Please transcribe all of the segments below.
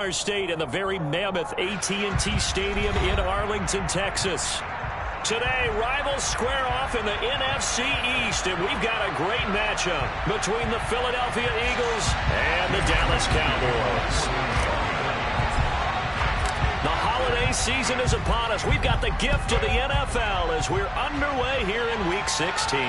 Our state in the very mammoth AT&T Stadium in Arlington, Texas. Today, rivals square off in the NFC East, and we've got a great matchup between the Philadelphia Eagles and the Dallas Cowboys. The holiday season is upon us. We've got the gift of the NFL as we're underway here in Week 16.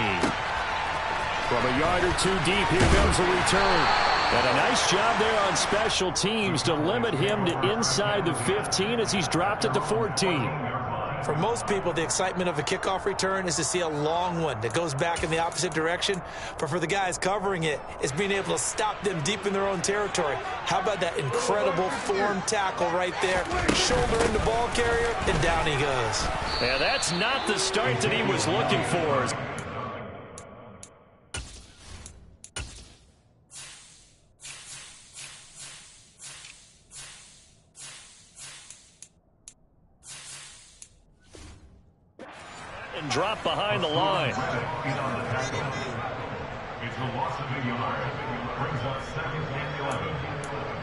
From a yard or two deep, here comes a return. And a nice job there on special teams to limit him to inside the 15 as he's dropped it to 14. For most people, the excitement of a kickoff return is to see a long one that goes back in the opposite direction. But for the guys covering it, it's being able to stop them deep in their own territory. How about that incredible form tackle right there? Shoulder in the ball carrier, and down he goes. Yeah, that's not the start that he was looking for. And drop behind the line. It's a loss of a yard. Brings up second and 11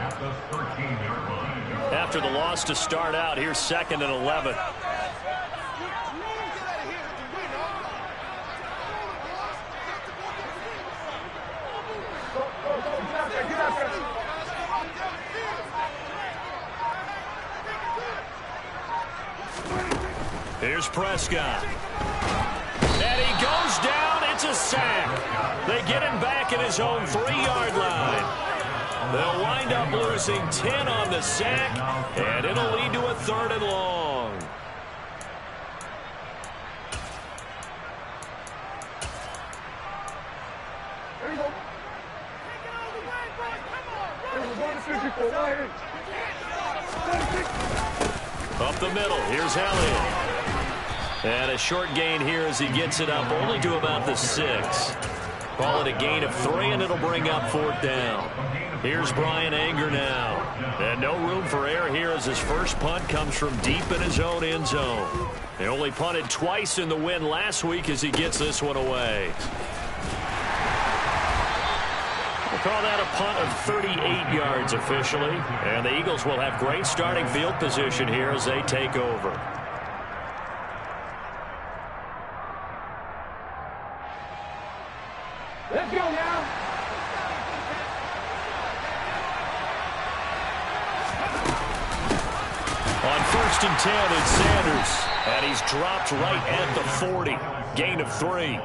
at the 13-yard line. After the loss to start out, here's second and 11. Here's Prescott. And he goes down. It's a sack. They get him back at his own 3-yard line. They'll wind up losing 10 on the sack, and it'll lead to a 3rd and long. Up the middle, here's Elliott. And a short gain here as he gets it up only to about the 6. Call it a gain of 3, and it'll bring up 4th down. Here's Brian Anger now. And no room for error here as his first punt comes from deep in his own end zone. They only punted twice in the win last week as he gets this one away. We'll call that a punt of 38 yards officially. And the Eagles will have great starting field position here as they take over. Let's go now. On 1st and 10, it's Sanders. And he's dropped right at the 40. Gain of 3.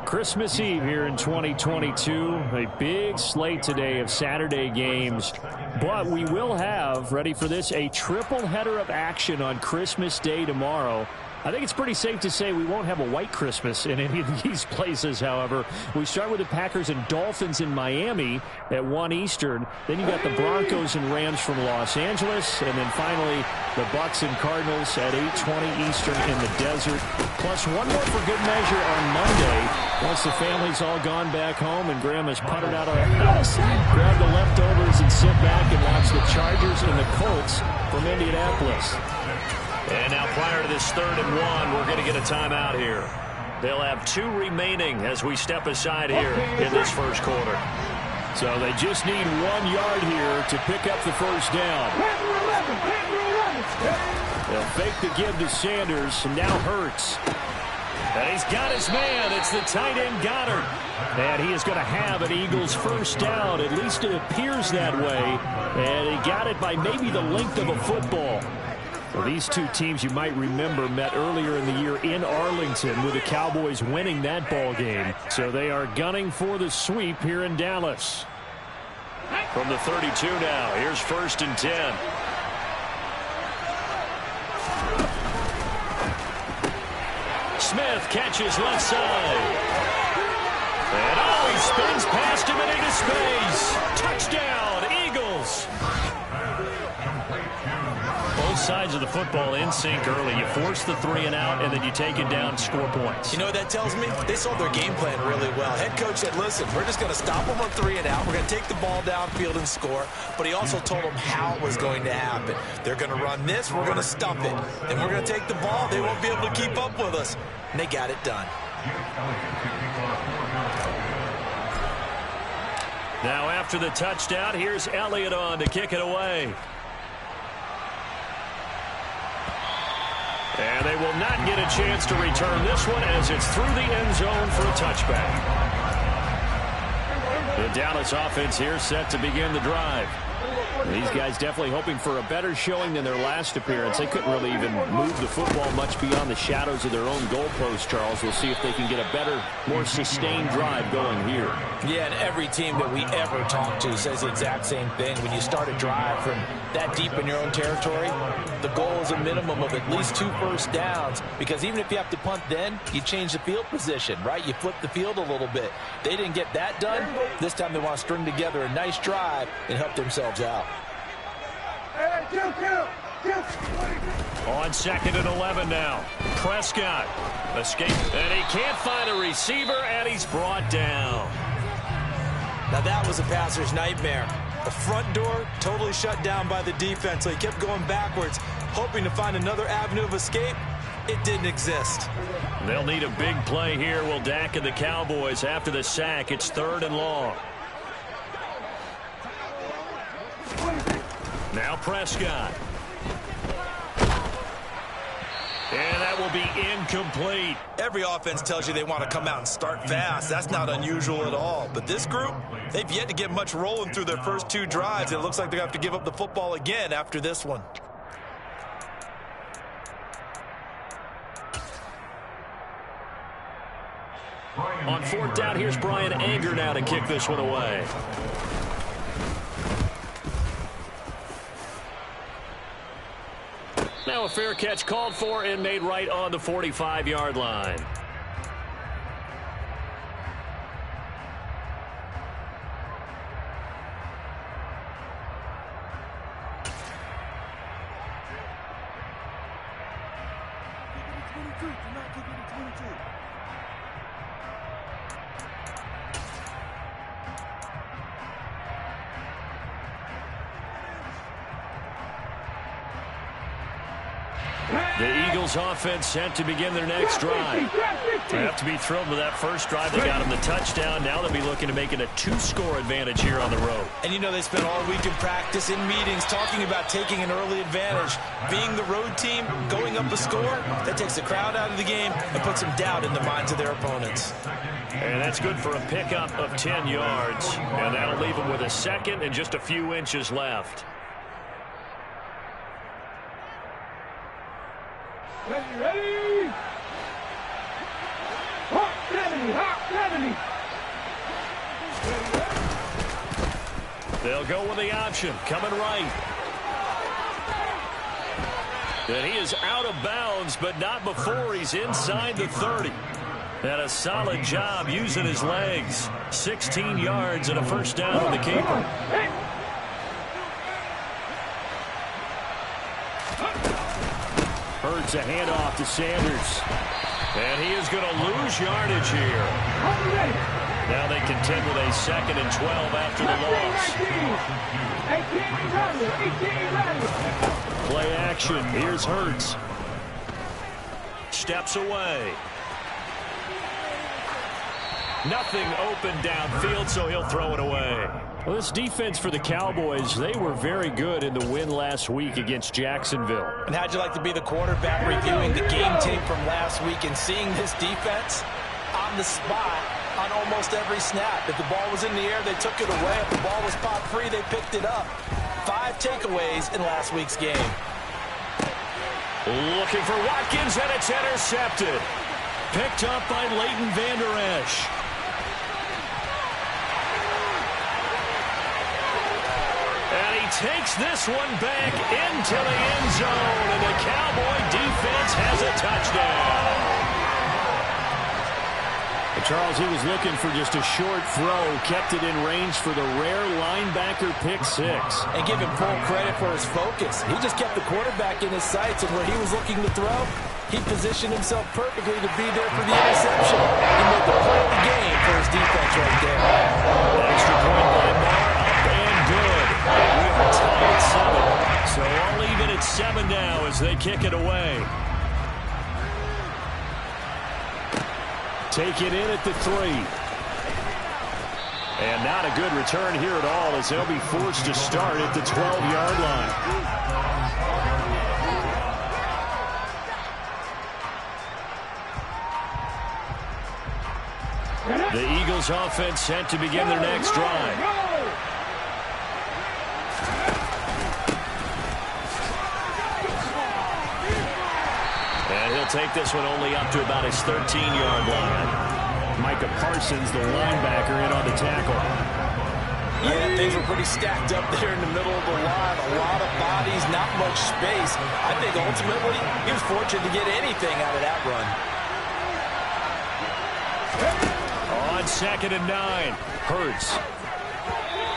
Christmas Eve here in 2022. A big slate today of Saturday games. But we will have, ready for this, a triple header of action on Christmas Day tomorrow. I think it's pretty safe to say we won't have a white Christmas in any of these places, however. We start with the Packers and Dolphins in Miami at 1 Eastern. Then you got the Broncos and Rams from Los Angeles. And then finally, the Bucks and Cardinals at 8:20 Eastern in the desert. Plus one more for good measure on Monday. Once the family's all gone back home and Grandma's puttered out of the house, grab the leftovers and sit back and watch the Chargers and the Colts from Indianapolis. And now prior to this 3rd and 1, we're going to get a timeout here. They'll have 2 remaining as we step aside here in this first quarter. So they just need 1 yard here to pick up the first down. They'll fake the give to Sanders, and now Hurts. And he's got his man. It's the tight end Goddard. And he is going to have an Eagles first down. At least it appears that way. And he got it by maybe the length of a football. Well, these two teams, you might remember, met earlier in the year in Arlington with the Cowboys winning that ball game. So they are gunning for the sweep here in Dallas. From the 32 now, here's 1st and 10. Smith catches left side. And he spins past him and into space. Touchdown, Eagles. Both sides of the football in sync early. You force the 3 and out, and then you take it down, score points. You know what that tells me? They saw their game plan really well. Head coach said, listen, we're just going to stop them on 3 and out. We're going to take the ball downfield and score. But he also told them how it was going to happen. They're going to run this. We're going to stump it. And we're going to take the ball. They won't be able to keep up with us. And they got it done. Now after the touchdown, here's Elliott on to kick it away. And they will not get a chance to return this one as it's through the end zone for a touchback. The Dallas offense here set to begin the drive. These guys definitely hoping for a better showing than their last appearance. They couldn't really even move the football much beyond the shadows of their own goalpost, Charles. We'll see if they can get a better, more sustained drive going here. Yeah, and every team that we ever talk to says the exact same thing. When you start a drive from that deep in your own territory, the goal is a minimum of at least 2 first downs, because even if you have to punt then, you change the field position, right? You flip the field a little bit. They didn't get that done. This time they want to string together a nice drive and help themselves out. On 2nd and 11 now. Prescott escape, and he can't find a receiver, and he's brought down. Now that was a passer's nightmare. The front door totally shut down by the defense, so he kept going backwards, hoping to find another avenue of escape. It didn't exist. They'll need a big play here, will Dak and the Cowboys. After the sack, it's 3rd and long. Now Prescott. And that will be incomplete. Every offense tells you they want to come out and start fast. That's not unusual at all. But this group, they've yet to get much rolling through their first 2 drives. It looks like they're going to have to give up the football again after this one. On 4th down, here's Brian Anger now to kick this one away. Now a fair catch called for and made right on the 45-yard line. The Eagles offense set to begin their next drive. They have to be thrilled with that first drive. They got them the touchdown. Now they'll be looking to make it a 2-score advantage here on the road. And you know they spent all week in practice, in meetings, talking about taking an early advantage. Being the road team, going up a score, that takes the crowd out of the game and puts some doubt in the minds of their opponents. And that's good for a pickup of 10 yards. And that'll leave them with a second and just a few inches left. Ready? Hot 70. They'll go with the option, coming right. And he is out of bounds, but not before he's inside the 30. And a solid job using his legs. 16 yards and a first down on the keeper. Hurts a handoff to Sanders. And he is going to lose yardage here. Now they contend with a 2nd and 12 after the loss. Play action. Here's Hurts. Steps away. Nothing open downfield, so he'll throw it away. Well, this defense for the Cowboys, they were very good in the win last week against Jacksonville. And how'd you like to be the quarterback reviewing the game tape from last week and seeing this defense on the spot on almost every snap? If the ball was in the air, they took it away. If the ball was popped free, they picked it up. 5 takeaways in last week's game. Looking for Watkins, and it's intercepted. Picked up by Leighton Vander Esch. Takes this one back into the end zone, and the Cowboy defense has a touchdown. Charles, he was looking for just a short throw, kept it in range for the rare linebacker pick 6. And give him full credit for his focus. He just kept the quarterback in his sights, and where he was looking to throw, he positioned himself perfectly to be there for the interception. He made the play of the game for his defense right there. Extra point by Moore, up and good. We are tied at 7. So all even at 7 now as they kick it away. Taken in at the 3. And not a good return here at all as they'll be forced to start at the 12-yard line. Eagles offense set to begin their next drive. And he'll take this one only up to about his 13-yard line. Micah Parsons, the linebacker, in on the tackle. Yeah, things were pretty stacked up there in the middle of the line. A lot of bodies, not much space. I think ultimately he was fortunate to get anything out of that run. On 2nd and 9, Hurts.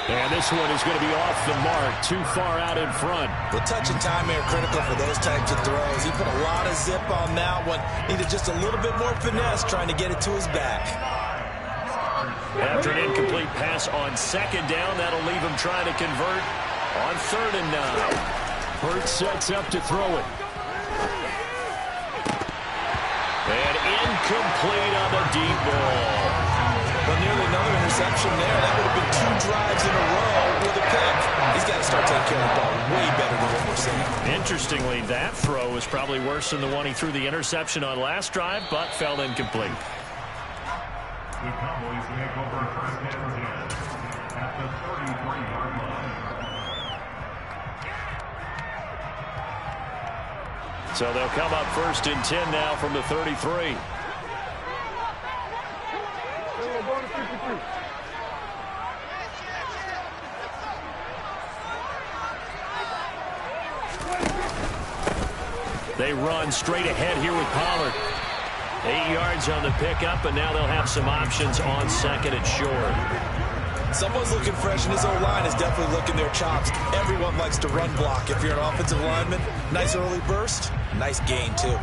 And this one is going to be off the mark, too far out in front. The touch and time are critical for those types of throws. He put a lot of zip on that one. Needed just a little bit more finesse trying to get it to his back. After an incomplete pass on 2nd down, that'll leave him trying to convert on 3rd and 9. Hurts sets up to throw it. And incomplete on the deep ball. Well, nearly another interception there. That would have been 2 drives in a row with a pick. He's got to start taking care of the ball way better than what we're seeing. Interestingly, that throw was probably worse than the one he threw the interception on last drive, but fell incomplete. The Cowboys take over 1st and 10 at the 33-yard line. So they'll come up 1st and 10 now from the 33. They run straight ahead here with Pollard. 8 yards on the pickup, and now they'll have some options on 2nd and short. Someone's looking fresh, and his O-line is definitely licking their chops. Everyone likes to run block. If you're an offensive lineman, nice early burst, nice gain, too.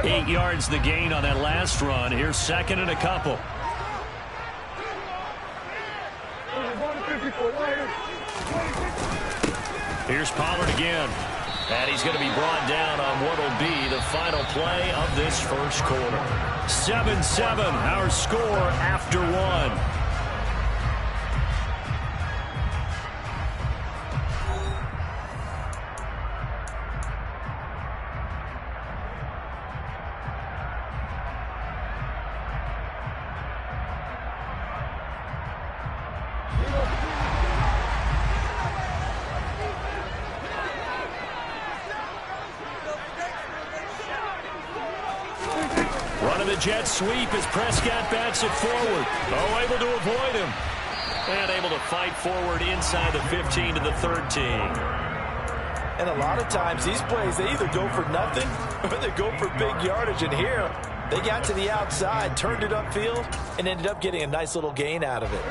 Eight yards the gain on that last run. Here's 2nd and a couple. Here's Pollard again. And he's going to be brought down on what will be the final play of this first quarter. 7-7, our score after 1. Jet sweep as Prescott bats it forward. Oh, able to avoid him. And able to fight forward inside the 15 to the 13. And a lot of times these plays, they either go for nothing or they go for big yardage. And here, they got to the outside, turned it upfield, and ended up getting a nice little gain out of it.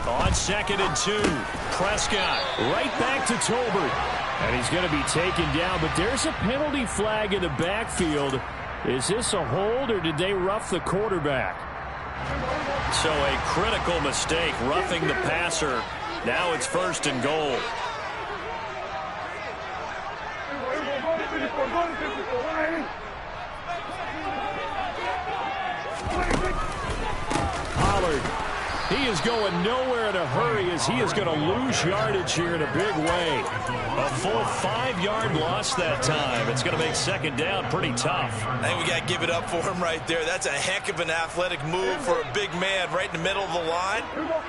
On 2nd and 2, Prescott right back to Tolbert. And he's going to be taken down, but there's a penalty flag in the backfield. Is this a hold, or did they rough the quarterback? So a critical mistake, roughing the passer. Now it's 1st and goal. Pollard. He is going nowhere in a hurry as he is going to lose yardage here in a big way. A full 5-yard loss that time. It's going to make 2nd down pretty tough. I think we got to give it up for him right there. That's a heck of an athletic move for a big man right in the middle of the line.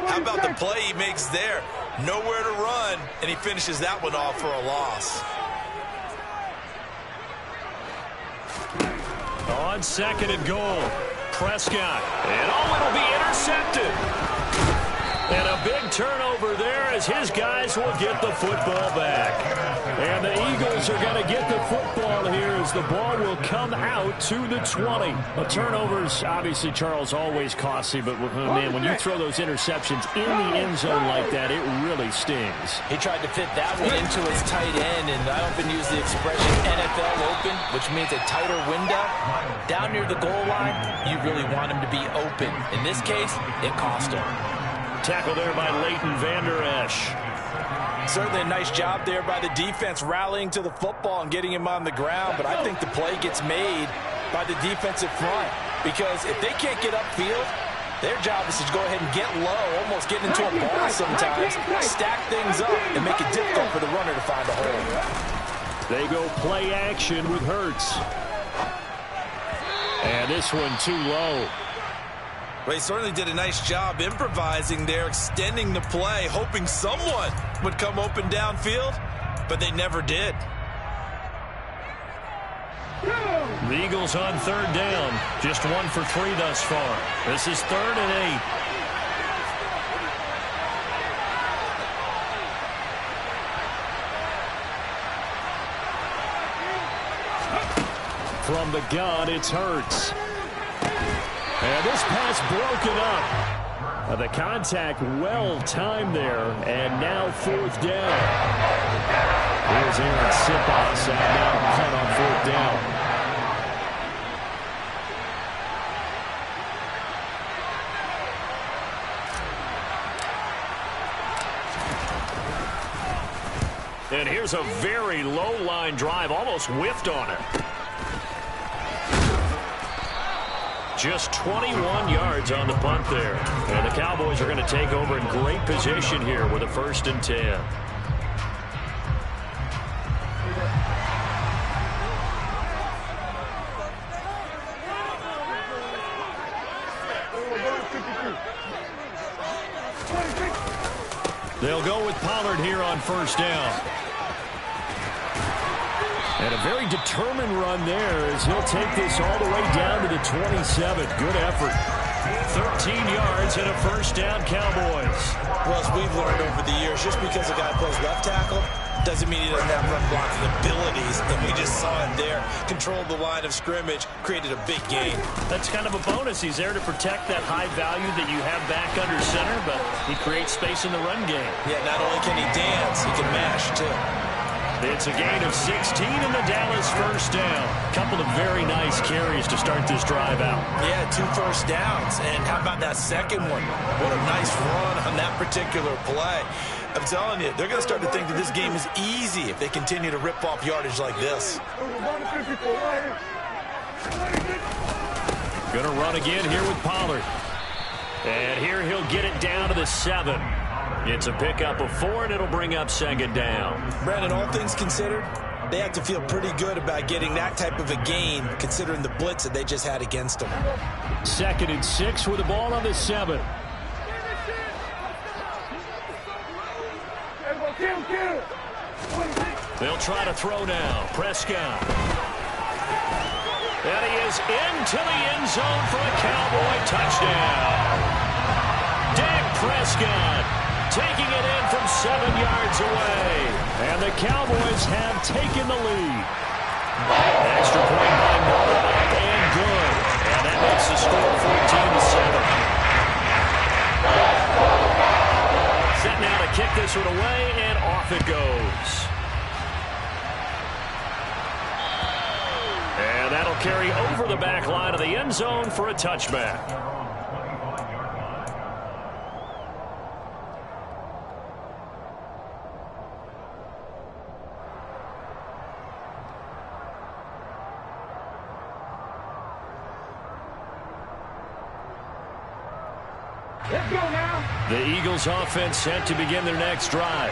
How about the play he makes there? Nowhere to run, and he finishes that one off for a loss. On 2nd and goal, Prescott. And it'll be intercepted. And a big turnover there as his guys will get the football back. And the Eagles are going to get the football here as the ball will come out to the 20. A turnover's obviously, Charles, always costly, but man, when you throw those interceptions in the end zone like that, it really stings. He tried to fit that one into his tight end, and I often use the expression NFL open, which means a tighter window. Down near the goal line, you really want him to be open. In this case, it cost him. Tackle there by Leighton Vander Esch. Certainly a nice job there by the defense rallying to the football and getting him on the ground, but I think the play gets made by the defensive front, because if they can't get upfield, their job is to go ahead and get low, almost get into a ball sometimes, stack things up, and make it difficult for the runner to find a hole. They go play action with Hurts. And this one too low. Well, he certainly did a nice job improvising there, extending the play, hoping someone would come open downfield, but they never did. The Eagles on third down. Just 1 for 3 thus far. This is 3rd and 8. From the gun, it's Hurts. And this pass broken up. The contact well timed there, and now 4th down. Here's Aaron Siposs, and now punt on 4th down. And here's a very low line drive, almost whiffed on it. Just 21 yards on the punt there. And the Cowboys are going to take over in great position here with a 1st and 10. They'll go with Pollard here on 1st down. And a very determined run there as he'll take this all the way down to the 27. Good effort. 13 yards and a 1st down, Cowboys. Well, as we've learned over the years, just because a guy plays left tackle doesn't mean he doesn't have run blocking abilities. And we just saw him there, controlled the line of scrimmage, created a big gain. That's kind of a bonus. He's there to protect that high value that you have back under center, but he creates space in the run game. Yeah, not only can he dance, he can mash, too. It's a gain of 16 in the Dallas 1st down. Couple of very nice carries to start this drive out. Yeah, 2 first downs. And how about that second one? What a nice run on that particular play. I'm telling you, they're going to start to think that this game is easy if they continue to rip off yardage like this. Going to run again here with Pollard. And here he'll get it down to the 7. It's a pickup of 4, and it'll bring up 2nd down. Brandon, all things considered, they have to feel pretty good about getting that type of a gain, considering the blitz that they just had against them. 2nd and 6 with the ball on the 7. They'll try to throw now. Prescott. And he is into the end zone for a Cowboy touchdown. Dak Prescott taking it in from 7 yards away. And the Cowboys have taken the lead. Extra point by Moore, and good. And that makes the score 14-7. Set now to kick this one away, and off it goes. And that'll carry over the back line of the end zone for a touchback. Let's go now. The Eagles offense set to begin their next drive.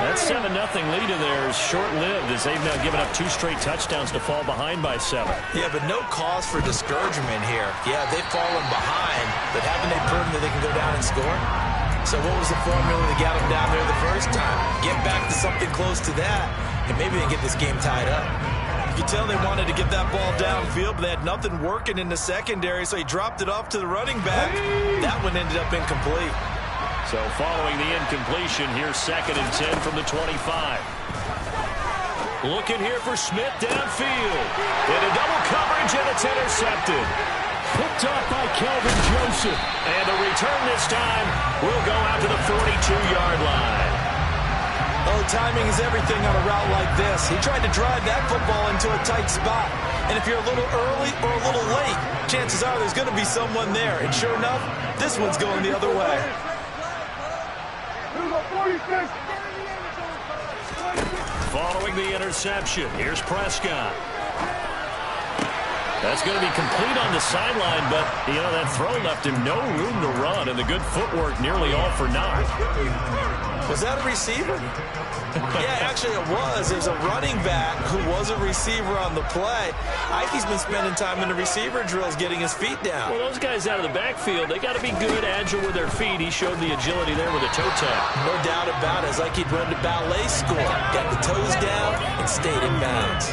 That 7-0 lead of theirs short-lived as they've now given up 2 straight touchdowns to fall behind by 7. Yeah, but no cause for discouragement here. Yeah, they've fallen behind, but haven't they proven that they can go down and score? So what was the formula that got them down there the first time? Get back to something close to that, and maybe they get this game tied up. You could tell they wanted to get that ball downfield, but they had nothing working in the secondary, so he dropped it off to the running back. That one ended up incomplete. So following the incompletion, here's 2nd and 10 from the 25. Looking here for Smith downfield. Into double coverage, and it's intercepted. Picked up by Kelvin Joseph. And the return this time will go out to the 42-yard line. Oh, timing is everything on a route like this. He tried to drive that football into a tight spot. And if you're a little early or a little late, chances are there's going to be someone there. And sure enough, this one's going the other way. Following the interception, here's Prescott. That's going to be complete on the sideline, but, you know, that throw left him no room to run, and the good footwork nearly all for naught. Was that a receiver? Yeah, actually it was. There's a running back who was a receiver on the play. Ike's been spending time in the receiver drills getting his feet down. Well, those guys out of the backfield, they got to be good, agile with their feet. He showed the agility there with a toe tap. No doubt about it. It's like he'd run to ballet school. Got the toes down and stayed in bounds.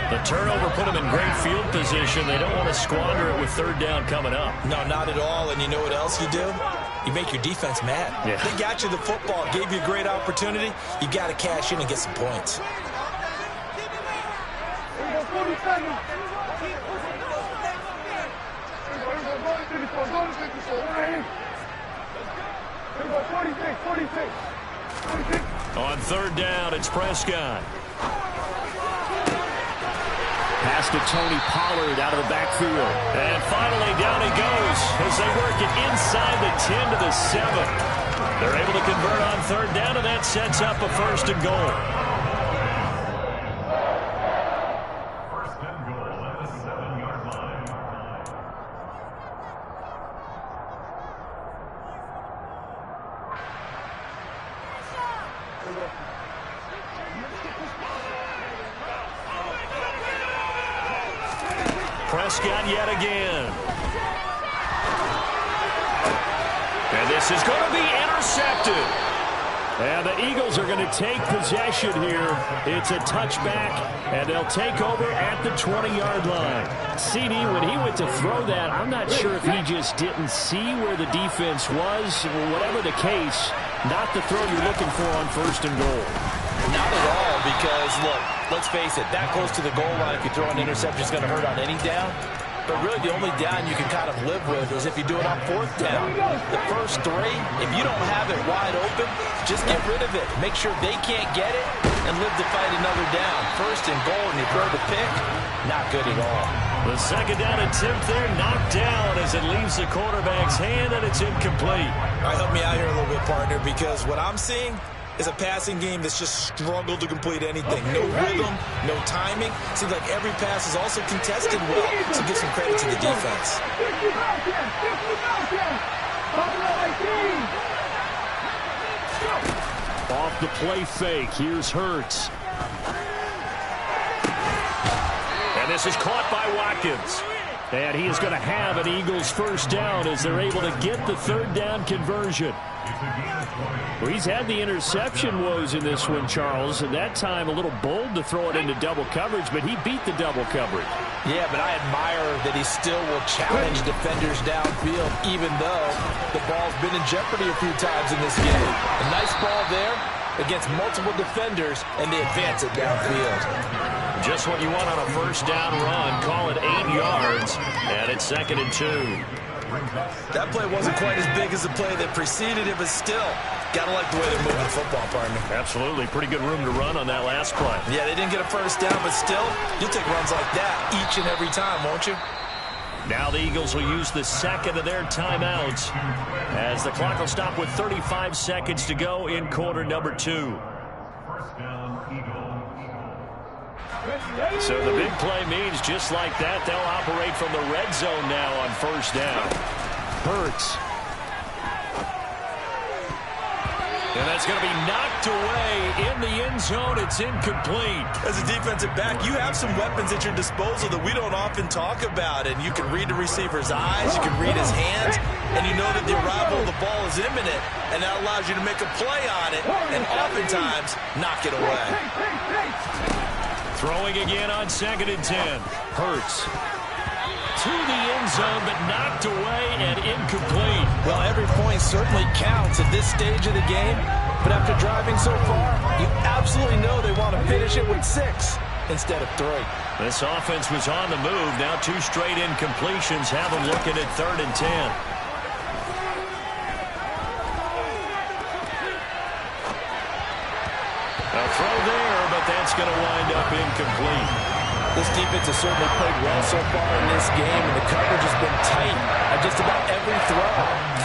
The turnover put them in great field position. They don't want to squander it with third down coming up. No, not at all. And you know what else you do? You make your defense mad. Yeah. They got you the football, gave you a great opportunity. You got to cash in and get some points. On third down, it's Prescott. Pass to Tony Pollard out of the backfield. And finally down he goes as they work it inside the 10 to the 7. They're able to convert on third down, and that sets up a first and goal. First and goal at the 7-yard line. Prescott yet again. And this is going to be intercepted. And the Eagles are going to take possession here. It's a touchback, and they'll take over at the 20-yard line. CD, when he went to throw that, I'm not sure if he just didn't see where the defense was. Whatever the case, not the throw you're looking for on first and goal. Not at all, because, look, let's face it, that close to the goal line, if you throw an interception, is going to hurt on any down. But really, the only down you can kind of live with is if you do it on fourth down. The first three, if you don't have it wide open, just get rid of it. Make sure they can't get it and live to fight another down. First and goal, and you throw the pick, not good at all. The second down attempt there knocked down as it leaves the quarterback's hand, and it's incomplete. All right, help me out here a little bit, partner, because what I'm seeing is a passing game that's just struggled to complete anything. No rhythm, no timing. Seems like every pass is also contested well, so give some credit to the defense. Off the play fake, here's Hurts. And this is caught by Watkins. And he is going to have an Eagles first down as they're able to get the third down conversion. Well, he's had the interception woes in this one, Charles, and that time a little bold to throw it into double coverage, but he beat the double coverage. Yeah, but I admire that he still will challenge defenders downfield, even though the ball's been in jeopardy a few times in this game. A nice ball there against multiple defenders, and they advance it downfield. Just what you want on a first down run. Call it 8 yards, and it's 2nd and 2. That play wasn't quite as big as the play that preceded it, but still, gotta like the way they're moving the football, partner. Absolutely. Pretty good room to run on that last play. Yeah, they didn't get a first down, but still, you'll take runs like that each and every time, won't you? Now the Eagles will use the second of their timeouts as the clock will stop with 35 seconds to go in quarter number 2. First down, Eagles. So the big play means just like that, they'll operate from the red zone now on first down. Hurts. And that's going to be knocked away in the end zone. It's incomplete. As a defensive back, you have some weapons at your disposal that we don't often talk about. And you can read the receiver's eyes, you can read his hands, and you know that the arrival of the ball is imminent. And that allows you to make a play on it and oftentimes knock it away. Throwing again on 2nd and 10. Hurts. To the end zone, but knocked away and incomplete. Well, every point certainly counts at this stage of the game. But after driving so far, you absolutely know they want to finish it with 6 instead of 3. This offense was on the move. Now 2 straight incompletions have them looking at 3rd and 10. A throw there, but that's going to wind up incomplete. This defense has certainly played well so far in this game, and the coverage has been tight on just about every throw.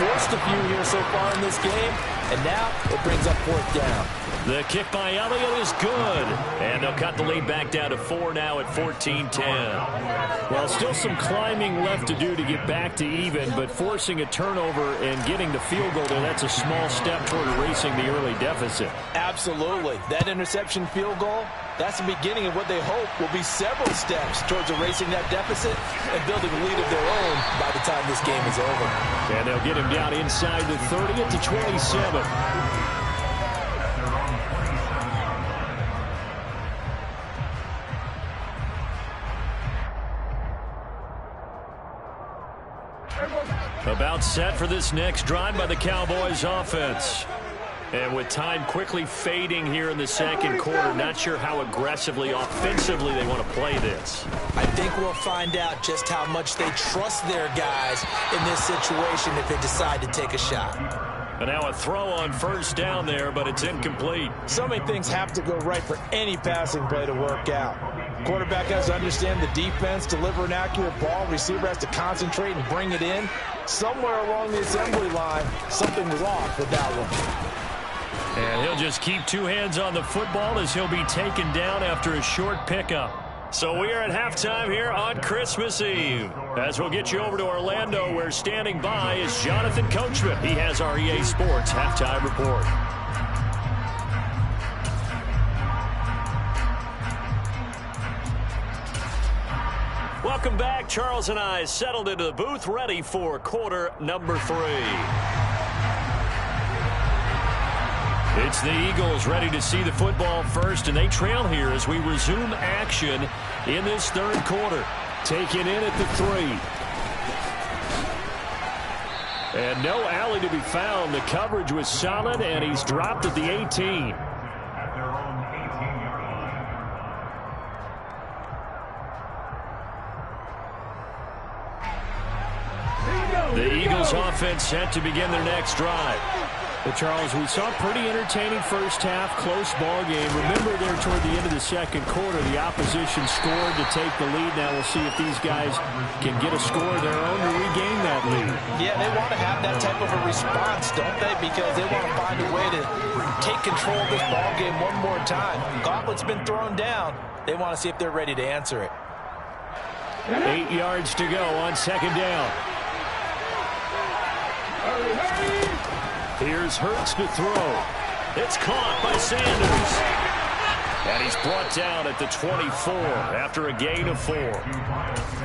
Forced a few here so far in this game, and now it brings up 4th down. The kick by Elliott is good. And they'll cut the lead back down to 4 now at 14-10. Well, still some climbing left to do to get back to even, but forcing a turnover and getting the field goal there, that's a small step toward erasing the early deficit. Absolutely. That interception field goal, that's the beginning of what they hope will be several steps towards erasing that deficit and building a lead of their own by the time this game is over. And they'll get him down inside the 30 to 27. About set for this next drive by the Cowboys offense. And with time quickly fading here in the second quarter, not sure how aggressively, offensively they want to play this. I think we'll find out just how much they trust their guys in this situation if they decide to take a shot. And now a throw on first down there, but it's incomplete. So many things have to go right for any passing play to work out. Quarterback has to understand the defense, deliver an accurate ball. Receiver has to concentrate and bring it in. Somewhere along the assembly line, something's off with that one. And he'll just keep two hands on the football as he'll be taken down after a short pickup. So we are at halftime here on Christmas Eve. As we'll get you over to Orlando, where standing by is Jonathan Coachman. He has our EA Sports halftime report. Welcome back. Charles and I settled into the booth, ready for quarter number 3. It's the Eagles ready to see the football first, and they trail here as we resume action in this third quarter. Taken in at the 3. And no alley to be found. The coverage was solid, and he's dropped at the 18. The Eagles offense set to begin their next drive. But Charles, we saw a pretty entertaining first half, close ball game. Remember there toward the end of the second quarter, the opposition scored to take the lead. Now we'll see if these guys can get a score of their own to regain that lead. Yeah, they want to have that type of a response, don't they? Because they want to find a way to take control of this ball game one more time. Gauntlet's been thrown down. They want to see if they're ready to answer it. 8 yards to go on second down. Here's Hurts to throw. It's caught by Sanders. And he's brought down at the 24 after a gain of 4.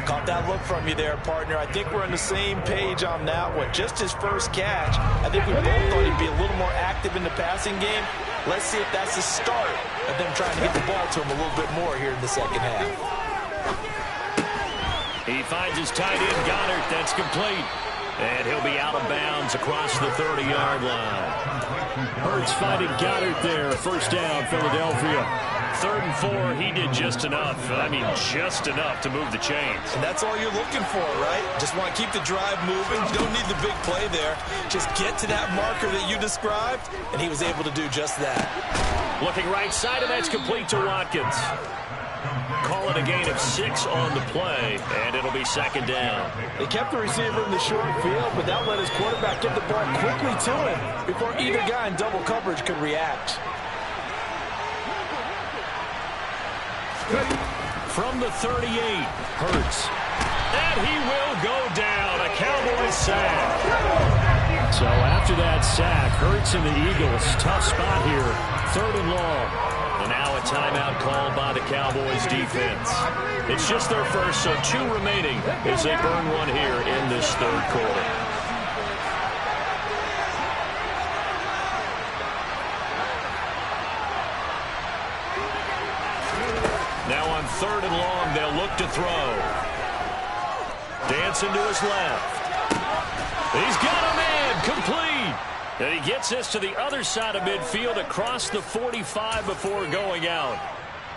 Caught that look from you there, partner. I think we're on the same page on that one. Just his first catch. I think we both thought he'd be a little more active in the passing game. Let's see if that's the start of them trying to get the ball to him a little bit more here in the second half. He finds his tight end, Goddard. That's complete. And he'll be out of bounds across the 30-yard line. Hurts finding Goddard there. First down, Philadelphia. 3rd and 4, he did just enough. I mean, just enough to move the chains. And that's all you're looking for, right? Just want to keep the drive moving. You don't need the big play there. Just get to that marker that you described, and he was able to do just that. Looking right side, and that's complete to Watkins. Call it a gain of 6 on the play, and it'll be second down. They kept the receiver in the short field, but that let his quarterback get the ball quickly to him before either guy in double coverage could react. From the 38, Hurts. And he will go down. A Cowboys sack. So after that sack, Hurts and the Eagles, tough spot here. 3rd and long. And now a timeout called by the Cowboys defense. It's just their first, so 2 remaining as they burn one here in this third quarter. Now on 3rd and long, they'll look to throw. Dancing to his left. He's got a man, complete. And he gets this to the other side of midfield across the 45 before going out.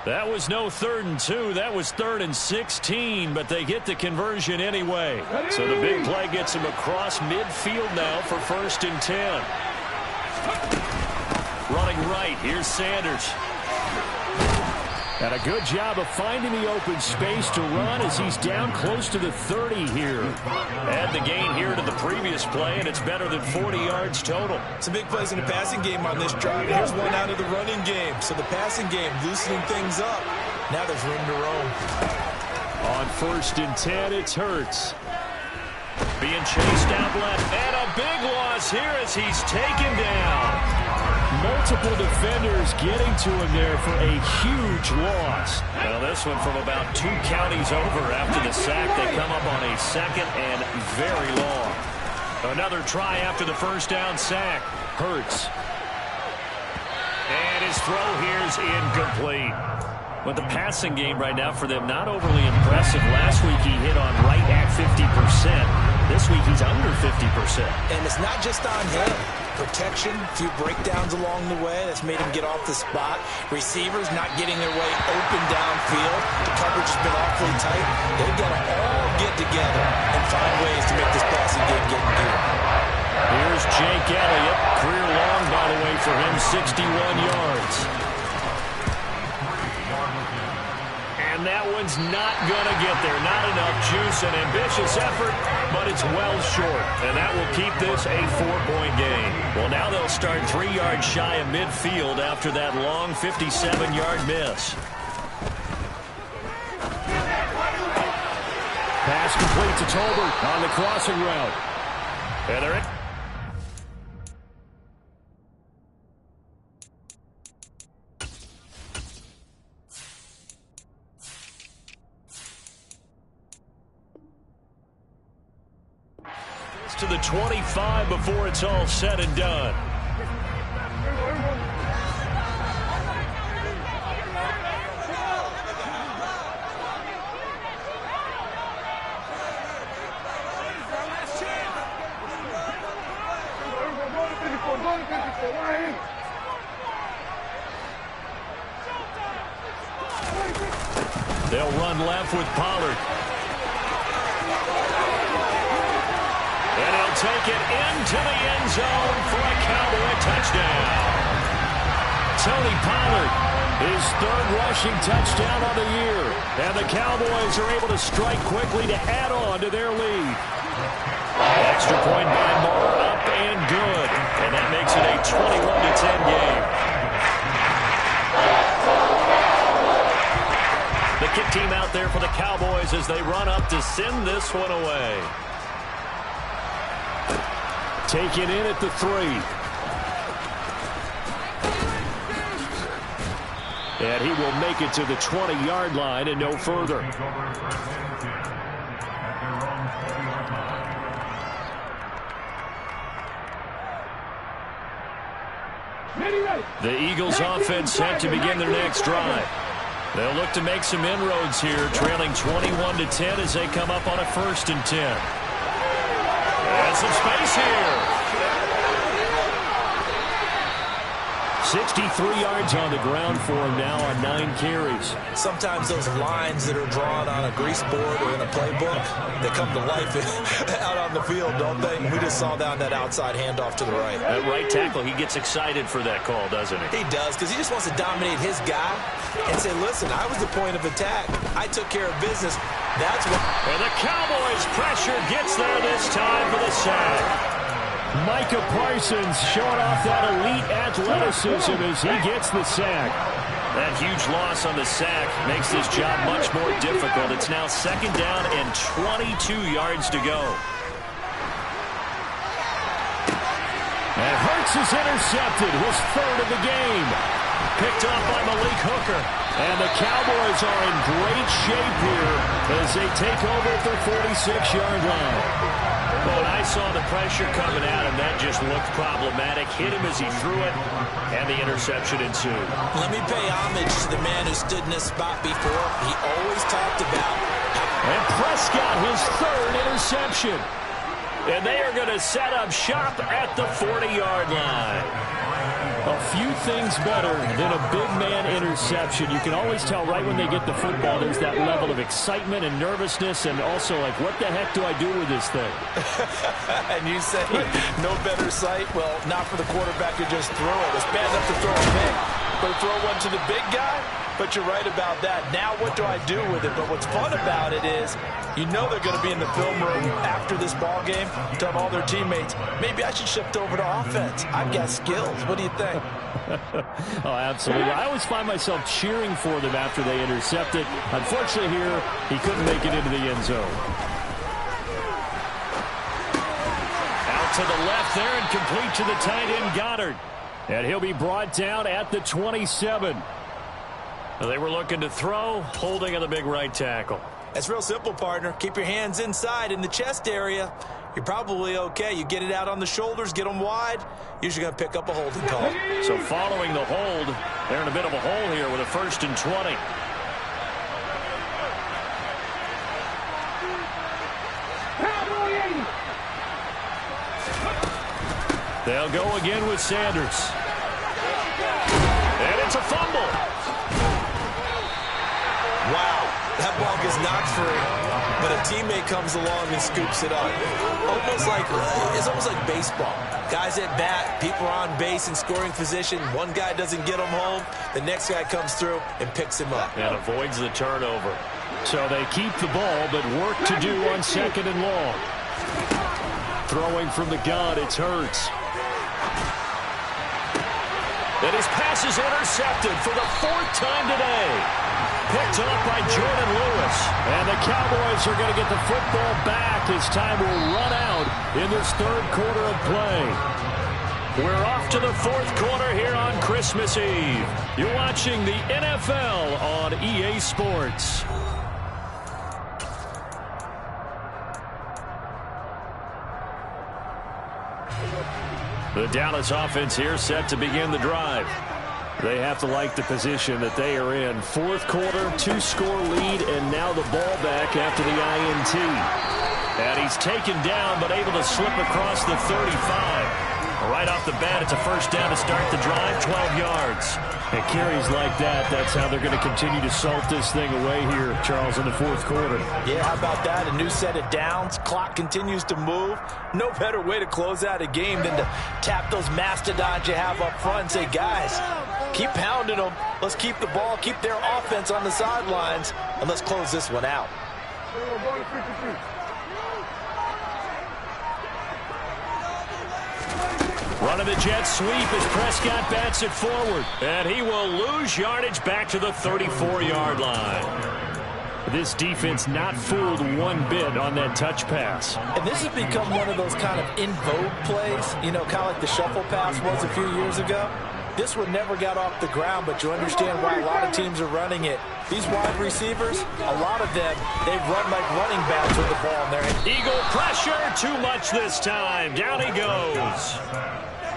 That was no 3rd and 2. That was 3rd and 16, but they get the conversion anyway. So the big play gets him across midfield now for 1st and 10. Running right, here's Sanders. And a good job of finding the open space to run as he's down close to the 30 here. Add the gain here to the previous play, and it's better than 40 yards total. Some big plays in the passing game on this drive. Here's one out of the running game. So the passing game loosening things up. Now there's room to roam. On 1st and 10, it's Hurts. Being chased out left, and a big loss here as he's taken down. Multiple defenders getting to him there for a huge loss. Well, this one from about 2 counties over after the sack. They come up on a 2nd and very long. Another try after the first down sack. Hurts. And his throw here's incomplete. But the passing game right now for them not overly impressive. Last week he hit on right at 50%. This week he's under 50%. And it's not just on him. Protection, a few breakdowns along the way. That's made him get off the spot. Receivers not getting their way open downfield. The coverage has been awfully tight. They've got to all get together and find ways to make this passing game get in gear. Here's Jake Elliott. Career long, by the way, for him, 61 yards. And that one's not going to get there. Not enough juice. An ambitious effort, but it's well short. And that will keep this a 4-point game. Well, now they'll start 3 yards shy of midfield after that long 57-yard miss. Pass complete to Tolbert on the crossing route. And they're in. To the 25 before it's all said and done. They'll run left with Pollard. And he'll take it into the end zone for a Cowboy touchdown. Tony Pollard, his 3rd rushing touchdown on the year. And the Cowboys are able to strike quickly to add on to their lead. Extra point by Moore, up and good. And that makes it a 21-10 game. The kick team out there for the Cowboys as they run up to send this one away. Taken in at the 3. And he will make it to the 20-yard line and no further. The Eagles offense set to begin their next drive. They'll look to make some inroads here, trailing 21-10 as they come up on a 1st and 10. And some space here. 63 yards on the ground for him now on 9 carries. Sometimes those lines that are drawn on a grease board or in a playbook, they come to life out on the field, don't they? We just saw down that outside handoff to the right. That right tackle, he gets excited for that call, doesn't he? He does, because he just wants to dominate his guy and say, listen, I was the point of attack. I took care of business. That's what... And the Cowboys' pressure gets there this time for the sack. Micah Parsons showing off that elite athleticism as he gets the sack. That huge loss on the sack makes this job much more difficult. It's now 2nd down and 22 yards to go. And Hurts is intercepted, his 3rd of the game. Picked off by Malik Hooker. And the Cowboys are in great shape here as they take over at their 46-yard line. Well, I saw the pressure coming at him. That just looked problematic. Hit him as he threw it, and the interception ensued. Let me pay homage to the man who stood in this spot before. He always talked about how... And Prescott, his 3rd interception. And they are going to set up shop at the 40-yard line. A few things better than a big man interception. You can always tell right when they get the football, there's that level of excitement and nervousness, and also like, what the heck do I do with this thing? And you say, no better sight? Well, not for the quarterback to just throw it. It's bad enough to throw a pick, but to throw one to the big guy? But you're right about that. Now what do I do with it? But what's fun about it is you know they're going to be in the film room after this ball game, telling all their teammates, maybe I should shift over to offense. I've got skills. What do you think? Oh, absolutely. I always find myself cheering for them after they intercept it. Unfortunately here, he couldn't make it into the end zone. Out to the left there and complete to the tight end Goddard. And he'll be brought down at the 27. They were looking to throw, holding on the big right tackle. It's real simple, partner. Keep your hands inside in the chest area. You're probably okay. You get it out on the shoulders, get them wide. Usually going to pick up a holding call. So following the hold, they're in a bit of a hole here with a 1st and 20. They'll go again with Sanders. And it's a fumble. Wow, that ball gets knocked free, but a teammate comes along and scoops it up. It's almost like baseball. Guys at bat, people are on base in scoring position. One guy doesn't get him home. The next guy comes through and picks him up. And avoids the turnover. So they keep the ball, but work to do on 2nd and long. Throwing from the gun, it's Hurts. And his pass is intercepted for the 4th time today. Picked up by Jordan Lewis. And the Cowboys are going to get the football back as time will run out in this 3rd quarter of play. We're off to the 4th quarter here on Christmas Eve. You're watching the NFL on EA Sports. The Dallas offense here set to begin the drive. They have to like the position that they are in. 4th quarter, 2-score lead, and now the ball back after the INT. And he's taken down, but able to slip across the 35. Right off the bat, it's a 1st down to start the drive, 12 yards. And carries like that, that's how they're going to continue to salt this thing away here, Charles, in the 4th quarter. Yeah, how about that? A new set of downs. Clock continues to move. No better way to close out a game than to tap those mastodons you have up front and say, guys, keep pounding them. Let's keep the ball, keep their offense on the sidelines, and let's close this one out. Running the jet sweep as Prescott bats it forward. And he will lose yardage back to the 34-yard line. This defense not fooled one bit on that touch pass. And this has become one of those kind of in vogue plays, you know, kind of like the shuffle pass was a few years ago. This one never got off the ground, but you understand why a lot of teams are running it. These wide receivers, a lot of them, they run like running backs with the ball in their hand. Eagle pressure, too much this time. Down he goes.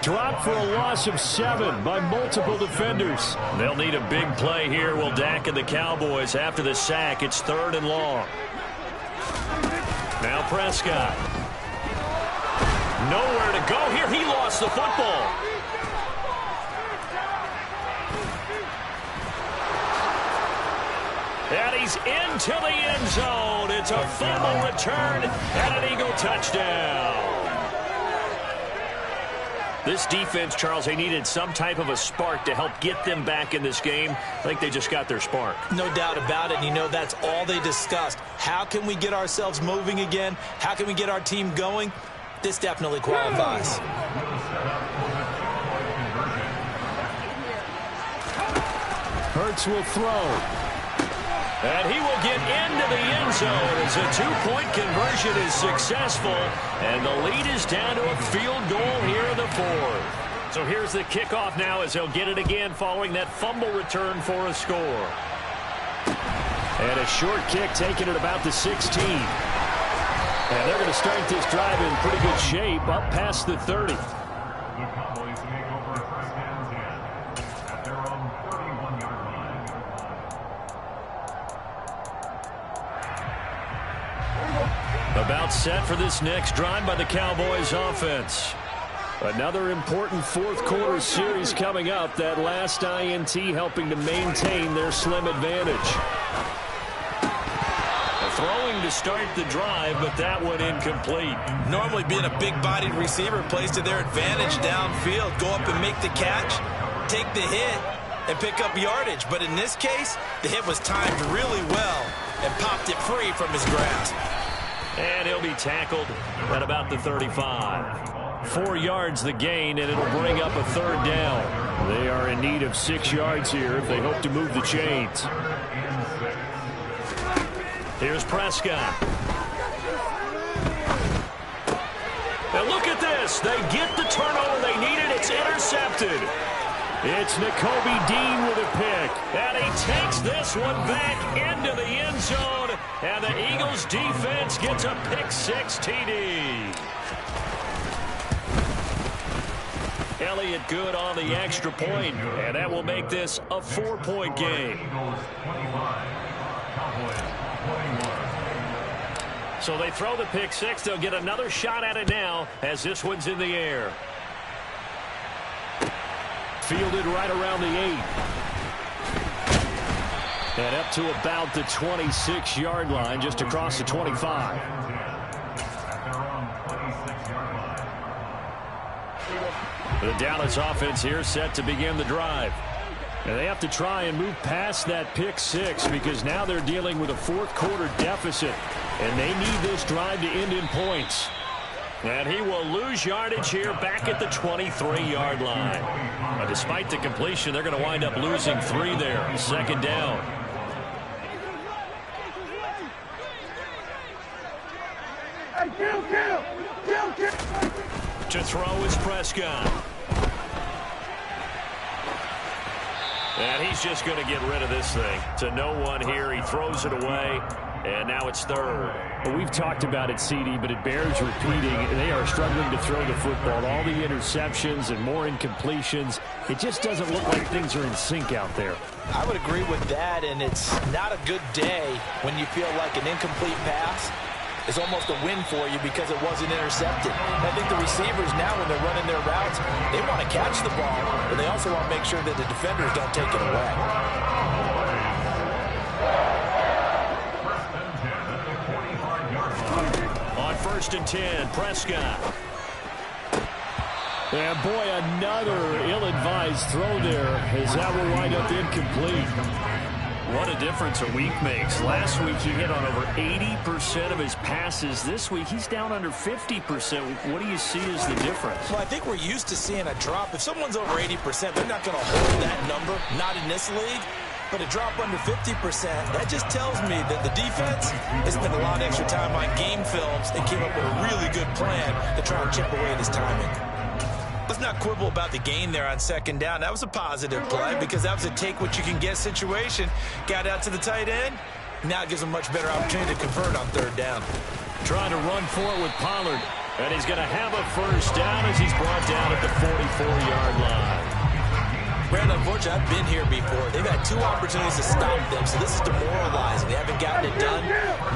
Dropped for a loss of 7 by multiple defenders. They'll need a big play here, will Dak and the Cowboys after the sack. It's 3rd and long. Now Prescott. Nowhere to go here. He lost the football. And he's into the end zone. It's a fumble return and an Eagle touchdown. This defense, Charles, they needed some type of a spark to help get them back in this game. I think they just got their spark. No doubt about it. And you know, that's all they discussed. How can we get ourselves moving again? How can we get our team going? This definitely qualifies. Hurts will throw. And he will get into the end zone as a 2-point conversion is successful. And the lead is down to a field goal here in the 4th. So here's the kickoff now as he'll get it again following that fumble return for a score. And a short kick taken at about the 16. And they're going to start this drive in pretty good shape up past the 30. The Cowboys make over a 1st and 10 at their own 31-yard line. About set for this next drive by the Cowboys offense. Another important 4th quarter series coming up. That last INT helping to maintain their slim advantage. Throwing to start the drive, but that one incomplete. Normally being a big-bodied receiver plays to their advantage downfield. Go up and make the catch, take the hit, and pick up yardage. But in this case, the hit was timed really well and popped it free from his grasp. And he'll be tackled at about the 35. 4 yards the gain, and it'll bring up a third down. They are in need of 6 yards here if they hope to move the chains. Here's Prescott. And look at this. They get the turnover they needed. It's intercepted. It's Nakobe Dean with a pick. And he takes this one back into the end zone. And the Eagles defense gets a pick-6 TD. Elliott good on the extra point, and that will make this a 4-point game. So they throw the pick-6. They'll get another shot at it now as this one's in the air. Fielded right around the 8. And up to about the 26-yard line, just across the 25. The Dallas offense here set to begin the drive. And they have to try and move past that pick-6 because now they're dealing with a fourth-quarter deficit. And they need this drive to end in points. And he will lose yardage here back at the 23-yard line. But despite the completion, they're going to wind up losing 3 there. Second down. To throw is Prescott. And he's just going to get rid of this thing. To no one here. He throws it away. And now it's third. Well, we've talked about it, CD, but it bears repeating. They are struggling to throw the football. All the interceptions and more incompletions. It just doesn't look like things are in sync out there. I would agree with that, and it's not a good day when you feel like an incomplete pass is almost a win for you because it wasn't intercepted. And I think the receivers now, when they're running their routes, they want to catch the ball, but they also want to make sure that the defenders don't take it away. On 1st and 10, Prescott. And boy, another ill-advised throw there as that will wind up incomplete. What a difference a week makes. Last week he hit on over 80% of his passes. This week he's down under 50%. What do you see as the difference? Well, I think we're used to seeing a drop. If someone's over 80%, they're not going to hold that number, not in this league. But a drop under 50%, that just tells me that the defense has spent a lot of extra time on game films and came up with a really good plan to try and chip away at his timing. Let's not quibble about the gain there on 2nd down. That was a positive play because that was a take-what-you-can-get situation. Got out to the tight end. Now it gives him a much better opportunity to convert on 3rd down. Trying to run for it with Pollard. And he's going to have a first down as he's brought down at the 44-yard line. Brandon, unfortunately, I've been here before. They've had 2 opportunities to stop them, so this is demoralizing. They haven't gotten it done.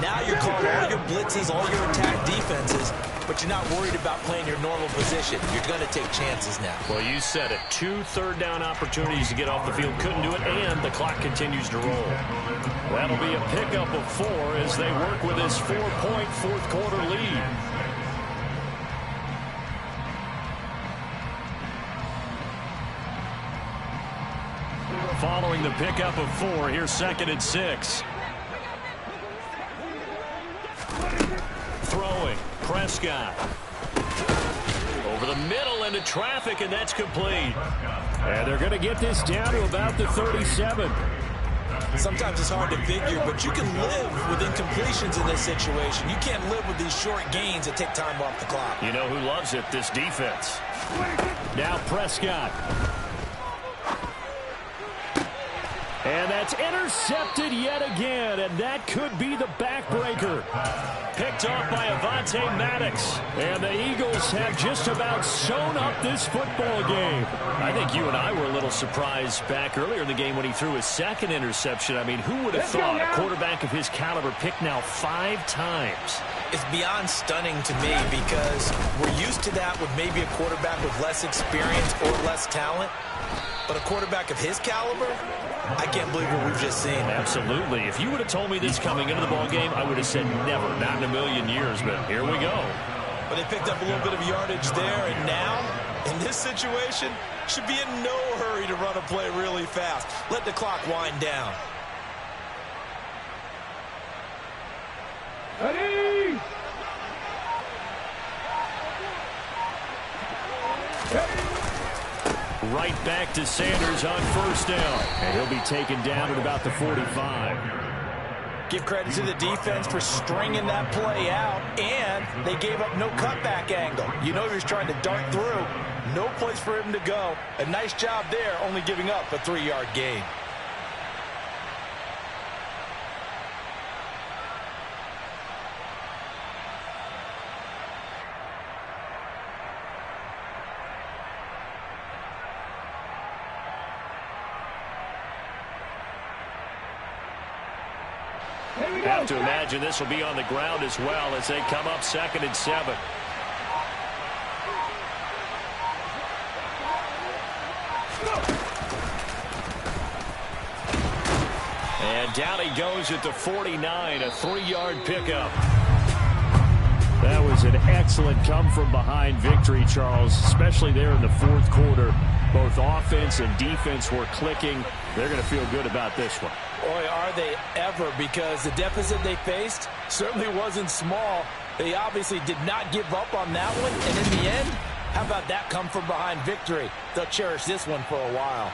Now you're calling all your blitzes, all your attack defenses, but you're not worried about playing your normal position. You're going to take chances now. Well, you said it. 2 third-down opportunities to get off the field. Couldn't do it, and the clock continues to roll. That'll be a pickup of 4 as they work with this 4-point fourth-quarter lead. Following the pickup of 4, here's 2nd and 6. Throwing, Prescott. Over the middle into traffic, and that's complete. And they're going to get this down to about the 37. Sometimes it's hard to figure, but you can live with incompletions in this situation. You can't live with these short gains that take time off the clock. You know who loves it? This defense. Now Prescott. And that's intercepted yet again, and that could be the backbreaker. Picked off by Avonte Maddox. And the Eagles have just about sewn up this football game. I think you and I were a little surprised back earlier in the game when he threw his 2nd interception. I mean, who would have thought a quarterback of his caliber picked now 5 times? It's beyond stunning to me because we're used to that with maybe a quarterback with less experience or less talent. But a quarterback of his caliber, I can't believe what we've just seen. Absolutely. If you would have told me this coming into the ball game, I would have said never, not in a million years. But here we go. But they picked up a little bit of yardage there, and now In this situation, should be in no hurry to run a play really fast. Let the clock wind down. Ready? Right back to Sanders on first down. And he'll be taken down at about the 45. Give credit to the defense for stringing that play out, and they gave up no cutback angle. You know he was trying to dart through. No place for him to go. A nice job there, only giving up a 3-yard gain. Have to imagine this will be on the ground as well as they come up 2nd and 7. And down he goes at the 49, a 3-yard pickup. That was an excellent come-from-behind victory, Charles, especially there in the 4th quarter. Both offense and defense were clicking. They're going to feel good about this one. Boy, are they ever, because the deficit they faced certainly wasn't small. They obviously did not give up on that one, and in the end, how about that come-from-behind victory? They'll cherish this one for a while.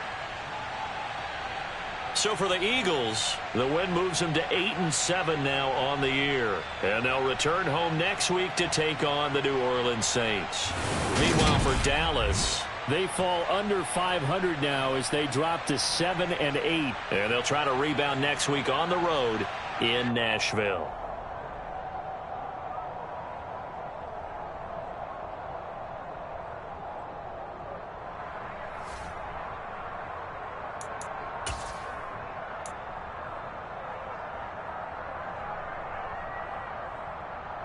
So for the Eagles, the win moves them to 8-7 now on the year. And they'll return home next week to take on the New Orleans Saints. Meanwhile, for Dallas, they fall under 500 now as they drop to 7-8. And they'll try to rebound next week on the road in Nashville.